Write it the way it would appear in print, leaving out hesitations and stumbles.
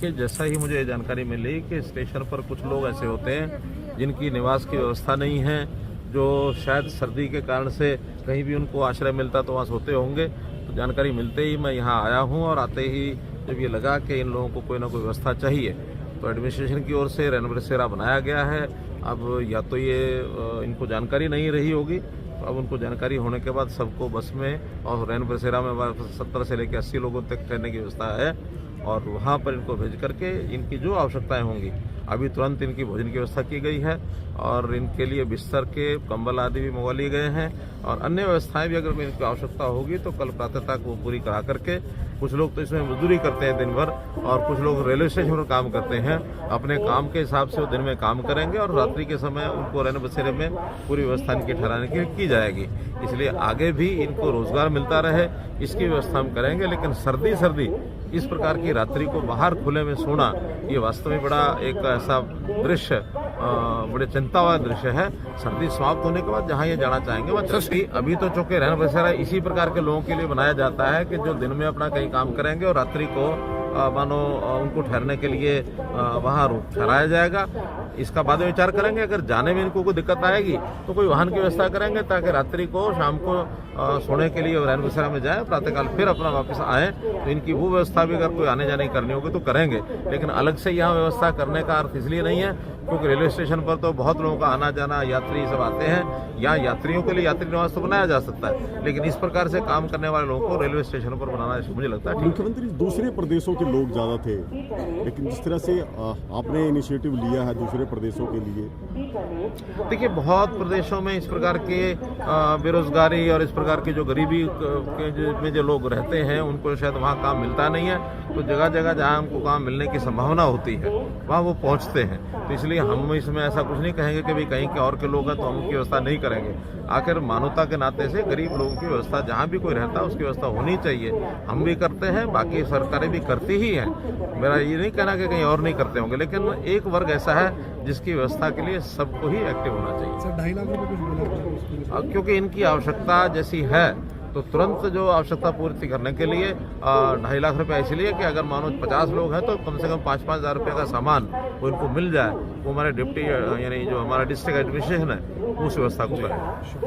देखिए, जैसा ही मुझे जानकारी मिली कि स्टेशन पर कुछ लोग ऐसे होते हैं जिनकी निवास की व्यवस्था नहीं है, जो शायद सर्दी के कारण से कहीं भी उनको आश्रय मिलता तो वहाँ सोते होंगे। तो जानकारी मिलते ही मैं यहाँ आया हूँ और आते ही जब ये लगा कि इन लोगों को कोई ना कोई व्यवस्था चाहिए तो एडमिनिस्ट्रेशन की ओर से रैन बसेरा बनाया गया है। अब या तो ये इनको जानकारी नहीं रही होगी, तो अब उनको जानकारी होने के बाद सबको बस में और रैन बसेरा में 70 से लेकर 80 लोगों तक ठहरने की व्यवस्था है और वहाँ पर इनको भेज करके इनकी जो आवश्यकताएं होंगी, अभी तुरंत इनकी भोजन की व्यवस्था की गई है और इनके लिए बिस्तर के कंबल आदि भी मंगवा लिए गए हैं और अन्य व्यवस्थाएं भी अगर इनकी आवश्यकता होगी तो कल प्रातः तक वो पूरी करा करके, कुछ लोग तो इसमें मजदूरी करते हैं दिन भर और कुछ लोग रेलवे स्टेशन पर काम करते हैं, अपने काम के हिसाब से वो दिन में काम करेंगे और रात्रि के समय उनको रैन बसेरे में पूरी व्यवस्था इनकी ठहराने की जाएगी। इसलिए आगे भी इनको रोजगार मिलता रहे, इसकी व्यवस्था हम करेंगे। लेकिन सर्दी इस प्रकार की रात्रि को बाहर खुले में सोना, ये वास्तव में बड़ा एक ऐसा दृश्य, बड़े चिंता वाला दृश्य है। सर्दी समाप्त होने के बाद जहाँ ये जाना चाहेंगे वह अभी तो चूंकि रैन बसेरा इसी प्रकार के लोगों के लिए बनाया जाता है कि जो दिन में अपना कहीं काम करेंगे और रात्रि को मानो उनको ठहरने के लिए वहाँ ठहराया जाएगा। इसका बाद में विचार करेंगे, अगर जाने में इनको कोई दिक्कत आएगी तो कोई वाहन की व्यवस्था करेंगे ताकि रात्रि को शाम को सोने के लिए रैन बसेरा में जाए, प्रातःकाल फिर अपना वापस आए। तो इनकी वो व्यवस्था भी अगर कोई आने जाने की करनी होगी तो करेंगे। लेकिन अलग से यहाँ व्यवस्था करने का अर्थ इसलिए नहीं है क्योंकि रेलवे स्टेशन पर तो बहुत लोगों का आना जाना, यात्री सब आते हैं। यहाँ यात्रियों के लिए यात्री निवास तो बनाया जा सकता है, लेकिन इस प्रकार से काम करने वाले लोगों को रेलवे स्टेशन पर बनाना मुझे लगता है। मुख्यमंत्री, दूसरे प्रदेशों के लोग ज़्यादा थे, लेकिन जिस तरह से आपने इनिशिएटिव लिया है दूसरे प्रदेशों के लिए, देखिए बहुत प्रदेशों में इस प्रकार के बेरोजगारी और इस प्रकार की जो गरीबी में जो लोग रहते हैं उनको शायद वहाँ काम मिलता नहीं है, तो जगह जगह जहाँ उनको काम मिलने की संभावना होती है वहाँ वो पहुँचते हैं। तो इसलिए हम इसमें ऐसा कुछ नहीं कहेंगे कि भाई कहीं के और के लोग हैं तो हम उनकी व्यवस्था नहीं करेंगे। आखिर मानवता के नाते से गरीब लोगों की व्यवस्था जहाँ भी कोई रहता है उसकी व्यवस्था होनी चाहिए। हम भी करते हैं, बाकी सरकारें भी करती ही हैं। मेरा ये नहीं कहना कि कहीं और नहीं करते होंगे, लेकिन एक वर्ग ऐसा है जिसकी व्यवस्था के लिए सबको ही एक्टिव होना चाहिए। सर 2.5 लाख रुपए कुछ बोला, क्योंकि इनकी आवश्यकता जैसी है तो तुरंत जो आवश्यकता पूर्ति करने के लिए 2.5 लाख रुपए इसलिए कि अगर मानो 50 लोग हैं तो कम से कम 5-5 हज़ार रुपये का सामान वो इनको मिल जाए, वो हमारे डिप्टी यानी जो हमारा डिस्ट्रिक्ट एडमिनिस्ट्रेशन है उस व्यवस्था को करें।